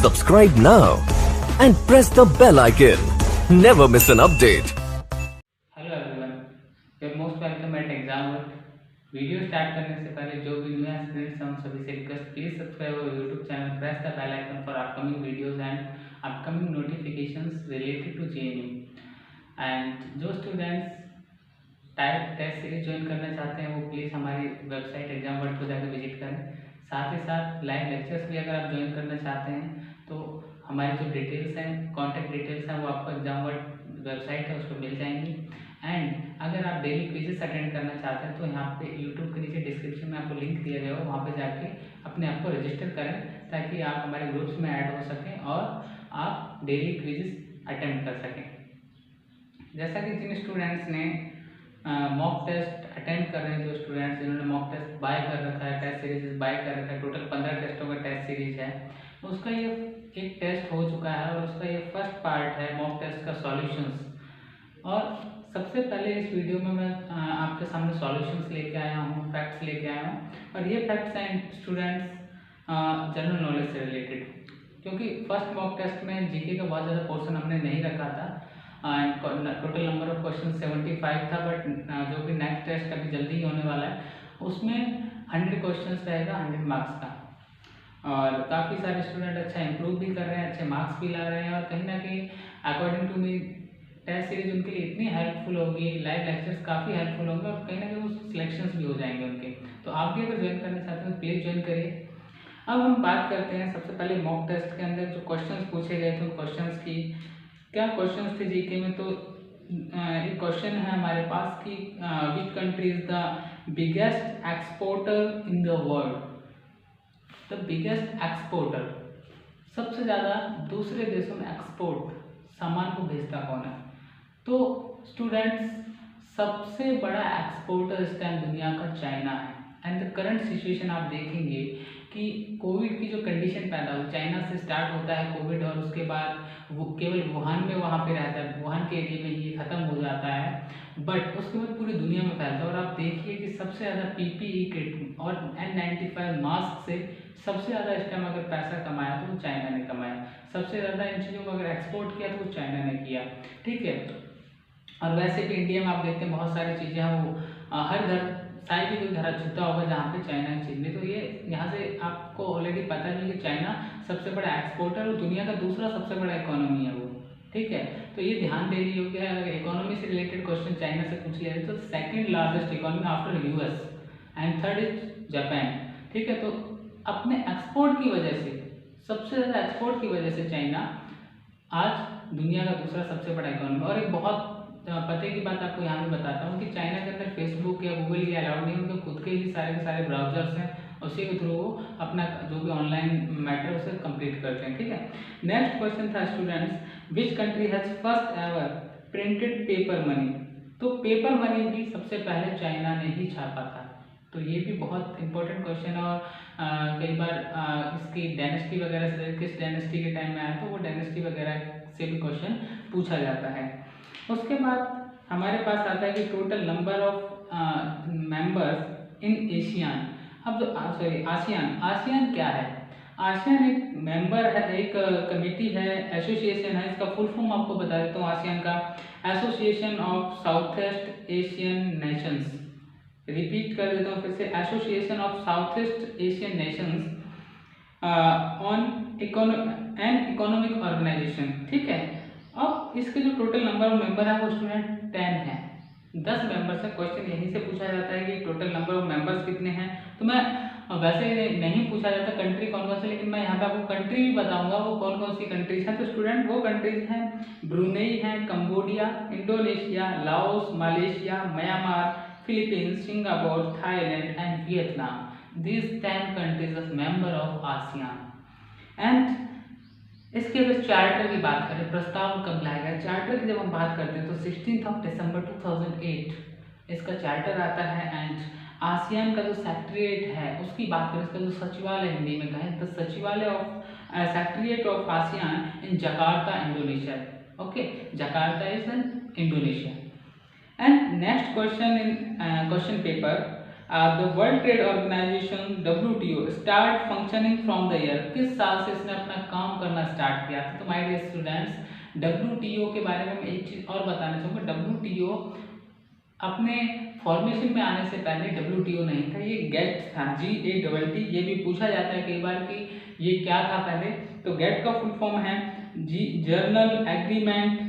Subscribe now and press the bell icon. Never miss an update. Hello everyone, you are most welcome at exam work. Video start करने से पहले जो भी new students हैं उन सभी से request, please subscribe our YouTube channel, press the bell icon for upcoming videos and upcoming notifications related to JNU. And जो students type test series join करना चाहते हैं वो प्लीज़ हमारी वेबसाइट एग्जाम वर्क को जाकर विजिट करें। साथ ही साथ लाइव लेक्चर्स भी अगर आप ज्वाइन करना चाहते हैं तो हमारी जो डिटेल्स हैं, कॉन्टैक्ट डिटेल्स हैं, वो आपको एग्जाम वर्क वेबसाइट है उस पर मिल जाएंगी। एंड अगर आप डेली क्विजेस अटेंड करना चाहते हैं तो यहाँ पे यूट्यूब के नीचे डिस्क्रिप्शन में आपको लिंक दिया गया हो, वहाँ पे जाके अपने आप को रजिस्टर करें ताकि आप हमारे ग्रुप्स में ऐड हो सकें और आप डेली क्विजेस अटेंड कर सकें। जैसा कि जिन स्टूडेंट्स ने मॉक टेस्ट अटेंड कर रहे हैं, जो स्टूडेंट्स जिन्होंने मॉक टेस्ट बाय कर रखा है, टेस्ट सीरीज बाय कर रखा है, टोटल 15 टेस्टों का टेस्ट सीरीज है, उसका ये एक टेस्ट हो चुका है और उसका ये फर्स्ट पार्ट है मॉक टेस्ट का सॉल्यूशंस। और सबसे पहले इस वीडियो में मैं आपके सामने सॉल्यूशंस लेके आया हूँ, फैक्ट्स लेके आया हूँ, और ये फैक्ट्स हैं स्टूडेंट्स जनरल नॉलेज से रिलेटेड, क्योंकि फर्स्ट मॉक टेस्ट में जीके का बहुत ज़्यादा पोर्शन हमने नहीं रखा था। टोटल नंबर ऑफ क्वेश्चन 75 था, बट जो भी नेक्स्ट टेस्ट अभी जल्दी ही होने वाला है उसमें 100 क्वेश्चन रहेगा 100 मार्क्स का। और काफ़ी सारे स्टूडेंट अच्छा इंप्रूव भी कर रहे हैं, अच्छे मार्क्स भी ला रहे हैं, और कहीं ना कहीं according to me test series उनके लिए इतनी हेल्पफुल होगी, लाइव लेक्चर्स काफ़ी हेल्पफुल होंगे और कहीं ना कहीं वो सिलेक्शंस भी हो जाएंगे उनके। तो आप भी अगर ज्वाइन करना चाहते हैं तो प्लीज़ ज्वाइन करिए। अब हम बात करते हैं सबसे पहले मॉक टेस्ट के अंदर जो क्वेश्चंस पूछे गए थे उन क्वेश्चंस की। क्या क्वेश्चंस थे जीके में? तो एक क्वेश्चन है हमारे पास कि विच country is the biggest exporter in the world. The biggest exporter, सबसे ज़्यादा दूसरे देशों में एक्सपोर्ट सामान को भेजता कौन है? तो स्टूडेंट्स सबसे बड़ा एक्सपोर्टर इस टाइम दुनिया का चाइना है। एंड द करंट सिचुएशन आप देखेंगे कि कोविड की जो कंडीशन पैदा हुई, चाइना से स्टार्ट होता है कोविड और उसके बाद वो केवल वुहान में वहाँ पे रहता है, वुहान के एरिया में ये ख़त्म हो जाता है, बट उसके बाद पूरी दुनिया में फैलता है। और आप देखिए कि सबसे ज़्यादा पीपीई किट और N95 मास्क से सबसे ज़्यादा इस टाइम अगर पैसा कमाया तो वो चाइना ने कमाया। सबसे ज़्यादा इन चीज़ों को अगर एक्सपोर्ट किया तो वो चाइना ने किया, ठीक है। और वैसे भी इंडिया में आप देखते हैं बहुत सारी चीज़ें हैं, वो हर घर शायद ही कोई घर छूता होगा जहाँ पे चाइना की चीज़ नहीं। तो ये यहाँ से आपको ऑलरेडी पता नहीं कि चाइना सबसे बड़ा एक्सपोर्टर और दुनिया का दूसरा सबसे बड़ा इकोनॉमी है वो, ठीक है। तो ये ध्यान देने योग्य है। अगर इकोनॉमी से रिलेटेड क्वेश्चन चाइना से पूछ लिया जाए तो second largest economy after US and third is Japan, ठीक है। तो अपने एक्सपोर्ट की वजह से, सबसे ज़्यादा एक्सपोर्ट की वजह से चाइना आज दुनिया का दूसरा सबसे बड़ा इकोनॉमी। और एक बहुत पते की बात आपको यहाँ पे बताता हूँ कि चाइना के अंदर फेसबुक या गूगल ये अलाउड नहीं है, उनके खुद के ही सारे के सारे ब्राउजर्स हैं, उसी के थ्रू वो अपना जो भी ऑनलाइन मैटर उसे कंप्लीट करते हैं, ठीक है। नेक्स्ट क्वेश्चन था students, which country has first ever printed paper money. तो पेपर मनी भी सबसे पहले चाइना ने ही छापा था। तो ये भी बहुत इंपॉर्टेंट क्वेश्चन है। और कई बार इसकी डायनेस्टी वगैरह से, किस डायनेस्टी के टाइम में आया तो वो डायनेस्टी वगैरह से भी क्वेश्चन पूछा जाता है। उसके बाद हमारे पास आता है कि total number of members in Asian. अब जो आसियान क्या है? आसियान एक मेंबर है, एक कमेटी है, एसोसिएशन है। इसका फुल फॉर्म आपको बता देता हूँ आसियान का, Association of South East Asian Nations. Repeat कर देता हूँ फिर से, Association of South East Asian Nations on economic organisation, ठीक है। अब इसके जो टोटल नंबर ऑफ मेंबर है वो स्टूडेंट 10 है, 10 मेंबर्स है। क्वेश्चन यहीं से पूछा जाता है कि टोटल नंबर ऑफ मेंबर्स कितने हैं। तो मैं वैसे नहीं पूछा जाता कंट्री कौन कौन से, लेकिन मैं यहाँ पे आपको कंट्री भी बताऊंगा वो कौन कौन सी कंट्रीज हैं। तो स्टूडेंट वो कंट्रीज हैं ब्रुनेई है, Cambodia, Indonesia, Laos, Malaysia, Myanmar, Philippines, Singapore, Thailand and Vietnam. These 10 countries are member of ASEAN. And इसके अगर चार्टर की बात करें, प्रस्ताव कब लाया गया, चार्टर की जब हम बात करते हैं तो 16 दिसंबर 2008 इसका चार्टर आता है। एंड आसियान का जो सेक्रेटरीट है उसकी बात करें, इसका जो सचिवालय हिंदी में कहें तो सचिवालय of secretariat of ASEAN in Jakarta Indonesia, okay, Jakarta is in Indonesia. And next question in question paper, the world trade organization WTO start functioning from the year, किस साल से इसने अपना काम करना स्टार्ट किया था? तो माय डियर स्टूडेंट्स, WTO के बारे में मैं एक चीज़ और बताना चाहूँगा। WTO अपने फॉर्मेशन में आने से पहले WTO नहीं था, ये गेट था, GATT। ये भी पूछा जाता है कई बार कि ये क्या था पहले। तो गेट का फुल फॉर्म है journal agreement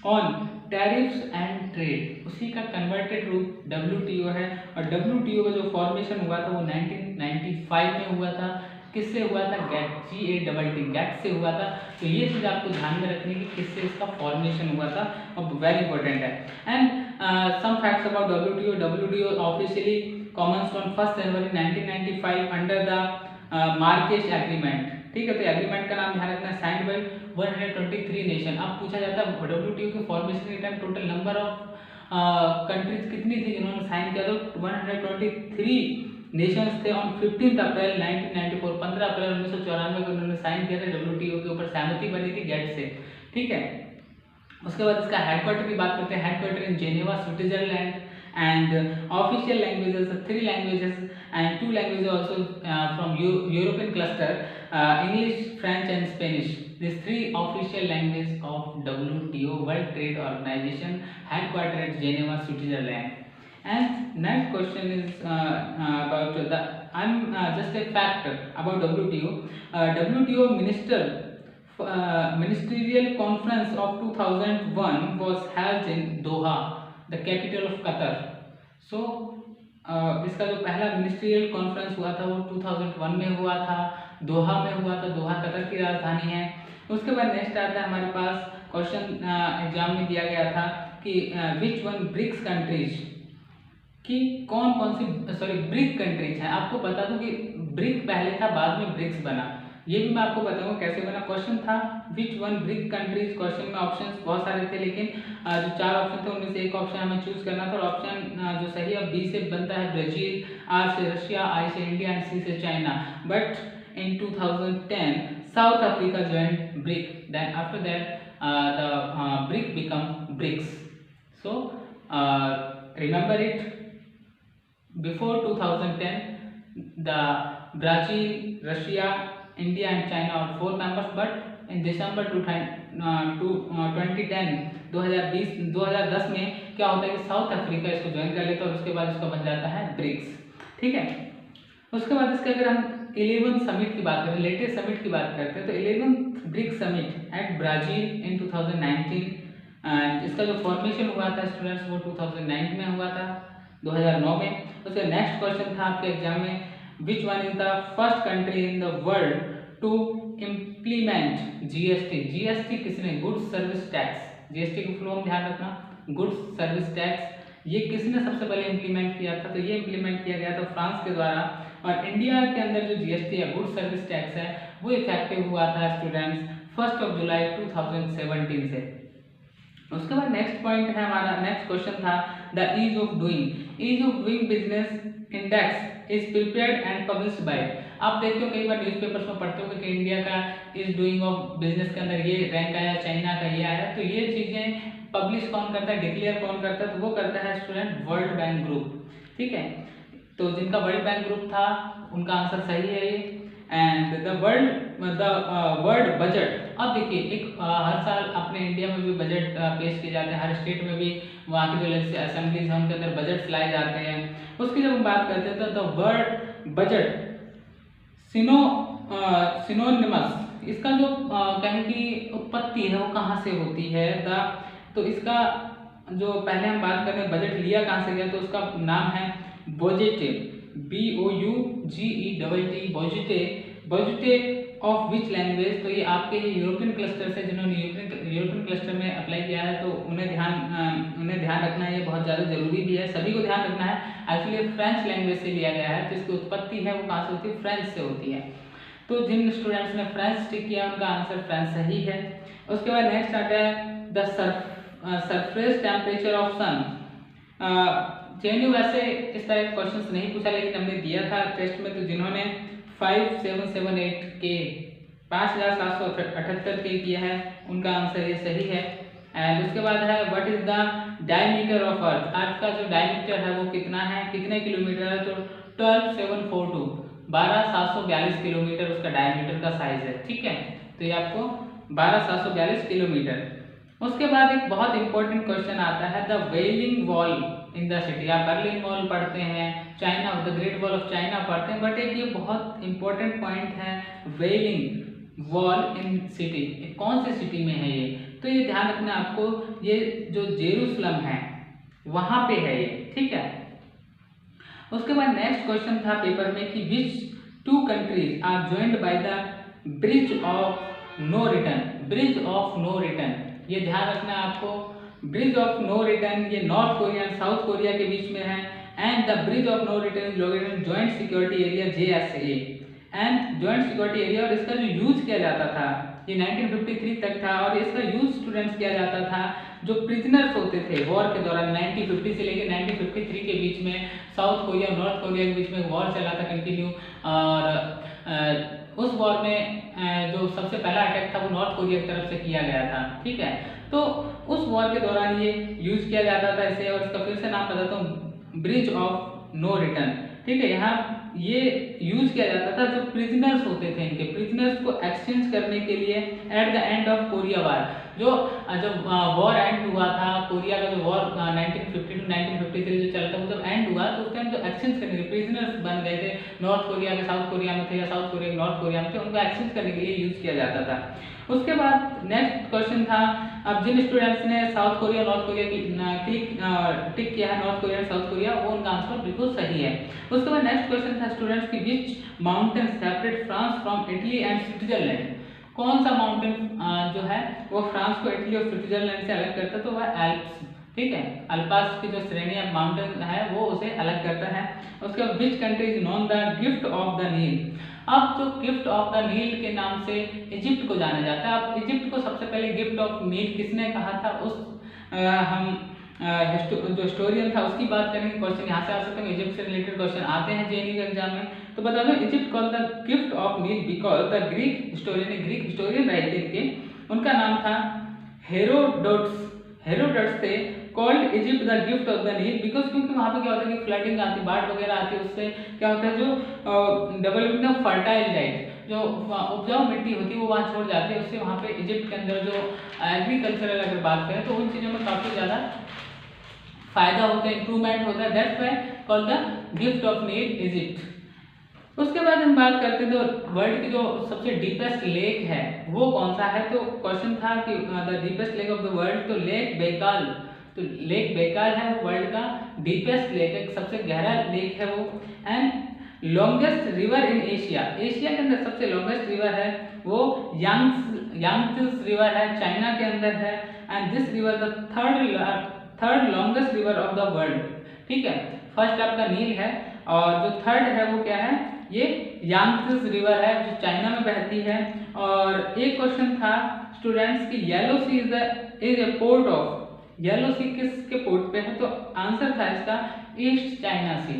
on tariffs and trade, उसी का कन्वर्टेड रूप WTO है। और WTO का जो फॉर्मेशन हुआ था वो 1995 में हुआ था। किससे हुआ था? GATT, गेट से हुआ था। तो ये चीज़ आपको ध्यान में रखनी है कि किससे इसका फॉर्मेशन हुआ था, और वेरी इंपॉर्टेंट है। And some facts about WTO officially commenced on 1 January 1995 under the Marrakesh agreement. ठीक है, तो एग्रीमेंट का नाम ध्यान रखना, साइंड बाय 123 नेशन। अब पूछा जाता है WTO के फॉर्मेशन के time total number of countries कितनी थी जिन्होंने साइन किया? तो 123 नेशंस थे। ऑन 15 अप्रैल 1994, 15 अप्रैल 1994 को उन्होंने साइन किया था, WTO के ऊपर सहमति बनी थी गेट से। ठीक है, उसके बाद इसका हेडक्वार्टर की बात करते हैं। Headquarter in Geneva, Switzerland. And official languages 3 languages and 2 languages also from European cluster, English, French and Spanish. These 3 official languages of WTO, World Trade Organization, headquartered at Geneva, Switzerland. And next question is about the just a fact about WTO. WTO ministerial conference of 2001 was held in Doha, the capital of Qatar. So इसका जो पहला ministerial conference हुआ था वो 2001 में हुआ था, दोहा में हुआ था। दोहा कतर की राजधानी है। उसके बाद नेक्स्ट आता है हमारे पास क्वेश्चन एग्जाम में दिया गया था कि विच वन ब्रिक्स कंट्रीज, कि कौन कौन सी ब्रिक कंट्रीज हैं। आपको बता दूं कि ब्रिक पहले था, बाद में ब्रिक्स बना। ये भी मैं आपको बताऊंगा कैसे बना। क्वेश्चन था which one brick countries. Question में ऑप्शंस बहुत सारे थे, लेकिन जो 4 ऑप्शन थे उनमें से एक ऑप्शन हमें चूज करना था। और ऑप्शन जो सही है B से बनता है ब्राजील, R से रशिया, I से इंडिया एंड C से China. But in 2010 South Africa joined BRIC, then after that the BRIC become BRICS. So remember it, before 2010 the Brazil, Russia, India and China are 4 members, but in December 2010 में क्या होता है कि south Africa इसको join कर लेता है और उसके बाद इसका बन जाता है ब्रिक्स। ठीक है, उसके बाद इसके अगर हम 11th समिट की बात करें, लेटेस्ट समिट की बात करते हैं, तो 11th BRICS summit at Brazil in 2019। इसका जो फॉर्मेशन हुआ था स्टूडेंट्स वो 2009 में हुआ था, 2009 में। उसका नेक्स्ट क्वेश्चन था आपके एग्जाम में, which one is the first country in the world to implement GST। GST किसने? Goods service tax. GST की फुल फॉर्म ध्यान रखना, गुड्स सर्विस टैक्स। ये किसने सबसे पहले इम्प्लीमेंट किया था? तो ये इम्प्लीमेंट किया गया था फ्रांस के द्वारा। और इंडिया के अंदर जो GST है, गुड्स सर्विस टैक्स है, वो इफेक्टिव हुआ था स्टूडेंट्स 1 जुलाई 2017 से। उसके बाद नेक्स्ट पॉइंट है हमारा, नेक्स्ट क्वेश्चन था the ease of doing business index is prepared and published by. आप देखते हो कई बार न्यूज़पेपर्स में पढ़ते हो कि इंडिया का इज डूइंग ऑफ बिजनेस के अंदर ये रैंक आया, चाइना का ये आया। तो ये चीजें पब्लिश कौन करता है, डिक्लेयर कौन करता है? तो वो करता है स्टूडेंट वर्ल्ड बैंक ग्रुप। ठीक है, तो जिनका वर्ल्ड बैंक ग्रुप था उनका आंसर सही है ये। And the world budget. अब देखिए एक हर साल अपने इंडिया में भी बजट पेश किए जाते हैं, हर स्टेट में भी वहाँ की जो असेंबलीज हैं उनके अंदर बजट लाए जाते हैं। उसकी जब हम बात करते हैं तो द वर्ल्ड बजट सिनोनिमस, इसका जो कहें कि उत्पत्ति है वो कहाँ से होती है? तो इसका जो पहले हम बात करें बजट लिया कहाँ से गया, तो उसका नाम है बोजेटे, BOUGET, बोजेटे ऑफ विच लैंग्वेज। तो ये आपके यूरोपियन क्लस्टर से, जिन्होंने यूरोपियन क्लस्टर में अप्लाई किया है तो उन्हें ध्यान रखना है, ये बहुत ज़्यादा जरूरी भी है, सभी को ध्यान रखना है। एक्चुअली फ्रेंच लैंग्वेज से लिया गया है, तो इसकी उत्पत्ति है वो कहाँ से होती है? फ्रेंच से होती है। तो जिन स्टूडेंट्स ने फ्रेंच टिक किया उनका आंसर फ्रेंच सही है। उसके बाद नेक्स्ट आता है the surface temperature of sun. JNU वैसे इस तरह के क्वेश्चंस नहीं पूछा, लेकिन हमने दिया था टेस्ट में। तो जिन्होंने 5778 के 5778 के किया है उनका आंसर ये सही है। एंड उसके बाद है what is the diameter of earth, earth का जो डायमीटर है वो कितना है, कितने किलोमीटर है, तो 12742 12742 किलोमीटर उसका डायमीटर का साइज है। ठीक है, तो ये आपको 12742 किलोमीटर। उसके बाद एक बहुत इंपॉर्टेंट क्वेश्चन आता है, the wailing wall in the city. आप बर्लिन वॉल पढ़ते हैं, China the great wall of China पढ़ते हैं, बट एक ये बहुत इंपॉर्टेंट पॉइंट है, वेलिंग वॉल इन सिटी, कौन सी सिटी में है ये, तो ये ध्यान रखना आपको, ये जो जेरूसलम है वहां पे है ये। ठीक है, उसके बाद नेक्स्ट क्वेश्चन था पेपर में कि which two countries are joined by the bridge of no return, bridge of no return, ये ध्यान रखना आपको, ब्रिज ऑफ नो रिटर्न ये North Korea and South Korea के बीच में है, and the bridge of no return is located in joint security area JSA and joint security area. और इसका जो यूज किया जाता था ये 1953 तक था, और इसका यूज स्टूडेंट्स किया जाता था जो प्रिजनर्स होते थे वॉर के दौरान 1950 से लेकर 1953 के बीच में साउथ कोरिया और नॉर्थ कोरिया के बीच में वॉर चला था कंटिन्यू, और उस वॉर में जो सबसे पहला अटैक था वो नॉर्थ कोरिया की तरफ से किया गया था। ठीक है, तो उस वॉर के दौरान ये यूज किया जाता था इसे, और इसका फिर से नाम बताता हूँ, ब्रिज ऑफ नो रिटर्न। ठीक है, यहाँ ये यूज किया जाता था जो प्रिजनर्स होते थे, इनके प्रिजनर्स को एक्सचेंज करने के लिए at the end of Korea war, जब वॉर एंड हुआ था, कोरिया का जो वॉर 1950 टू 1953 जो चलता वो जब एंड हुआ, तो उस टाइम जो एक्सचेंज करने के प्रिजनर्स बन गए थे, नॉर्थ कोरिया के साउथ कोरिया में थे या साउथ कोरिया के नॉर्थ कोरिया में थे, उनको एक्सचेंज करने के लिए यूज किया जाता था। उसके बाद नेक्स्ट क्वेश्चन था, अब जिन स्टूडेंट्स ने साउथ कोरिया नॉर्थ कोरिया की टिक किया है, नॉर्थ कोरिया और साउथ कोरिया, वो उनका आंसर बिल्कुल सही है। उसके बाद नेक्स्ट क्वेश्चन था स्टूडेंट्स की which mountain separate France from Italy and Switzerland, कौन सा माउंटेन जो है वो फ्रांस को इटली और स्विट्जरलैंड से अलग करता है, तो वह एल्प्स। ठीक है, अल्पास की जो श्रेणी माउंटेन है वो उसे अलग करता है। उसके बाद which country is known the gift of the Nile, अब जो गिफ्ट ऑफ द नील के नाम से इजिप्ट को जाना जाता है। अब इजिप्ट को सबसे पहले गिफ्ट ऑफ नील किसने कहा था, हम जो हिस्टोरियन था उसकी बात करेंगे, क्वेश्चन यहाँ से आ सकते हैं, इजिप्ट से रिलेटेड क्वेश्चन आते हैं जेएनयू के एग्जाम में। तो बता दो, Egypt called the gift of Nile because the Greek historian, Greek historian रहे थे इनके, उनका नाम था हेरोडोटस। हेरोडोटस थे called Egypt the gift of the Nile because, क्योंकि वहाँ पे क्या होता है कि फ्लडिंग आती, बाढ़ वगैरह आती है, उससे क्या होता है जो डेवलपिंग ऑफ फर्टाइल लैंड, जो उपजाऊ मिट्टी होती है वो वहाँ छोड़ जाती है, उससे वहाँ पे इजिप्ट के अंदर जो एग्रीकल्चरल अगर बात करें तो उन चीज़ों में काफ़ी ज़्यादा फायदा होता है, इंप्रूवमेंट होता है, that's why called the gift of Nile Egypt. उसके बाद हम बात करते हैं तो वर्ल्ड की जो सबसे डीपेस्ट लेक है वो कौन सा है, तो क्वेश्चन था कि the deepest lake of the world, तो लेक बेकाल, तो लेक बेकाल है वो वर्ल्ड का डीपेस्ट लेक है, सबसे गहरा लेक है वो। And longest river in Asia, Asia के अंदर सबसे लॉन्गेस्ट रिवर है वो यांगत्से रिवर है, चाइना के अंदर है, and this river the third longest river of the world. ठीक है, फर्स्ट आपका नील है और जो थर्ड है वो क्या है, ये यांगत्से रिवर है जो चाइना में बहती है। और एक क्वेश्चन था स्टूडेंट्स की Yellow Sea is a port of, Yellow Sea किसके पोर्ट पे है, तो आंसर था इसका ईस्ट चाइना सी।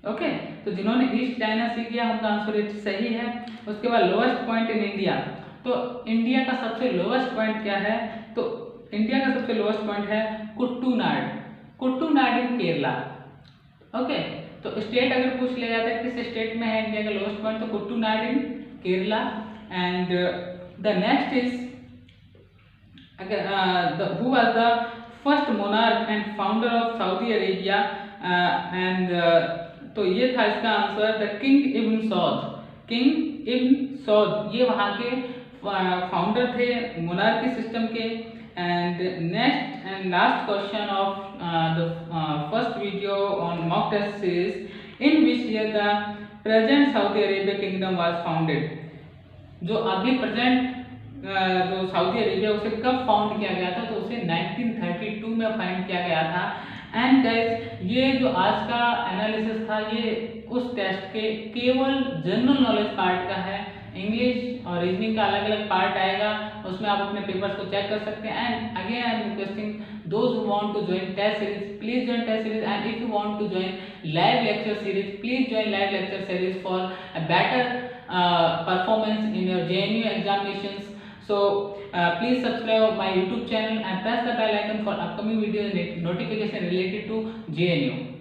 ओके, तो जिन्होंने ईस्ट चाइना सी किया उनका आंसर सही है। उसके बाद लोएस्ट पॉइंट इन इंडिया, तो इंडिया का सबसे लोएस्ट पॉइंट क्या है, तो इंडिया का सबसे लोएस्ट पॉइंट है कुट्टूनाड, कुट्टूनाड इन केरला। ओके, तो स्टेट अगर पूछ लिया जाता है किस स्टेट में है इंडिया का लोएस्ट पॉइंट, तो Kuttanad in Kerala. And the next is who was the first monarch and founder of Saudi Arabia, and तो ये था इसका answer the King Ibn Saud, King Ibn Saud ये वहाँ के फाउंडर थे मोनार्की सिस्टम के। And next and last question of the first video on mock test series, in which year the present Saudi Arabia kingdom was founded, जो अभी present जो Saudi Arabia उसे कब फाउंड किया गया था, तो उसे 1932 में फाउंड किया गया था। एंड गाइस ये जो आज का एनालिसिस था ये उस टेस्ट के केवल जनरल नॉलेज पार्ट का है, इंग्लिश और रीजनिंग का अलग अलग पार्ट आएगा, उसमें आप अपने पेपर्स को चेक कर सकते हैं। And again I am requesting those who want to join test series, please join test series, and if you want to join live lecture series, please join live lecture series for a better performance in your JNU examinations. So please subscribe my YouTube channel and press the bell icon for upcoming videos and notification related to JNU.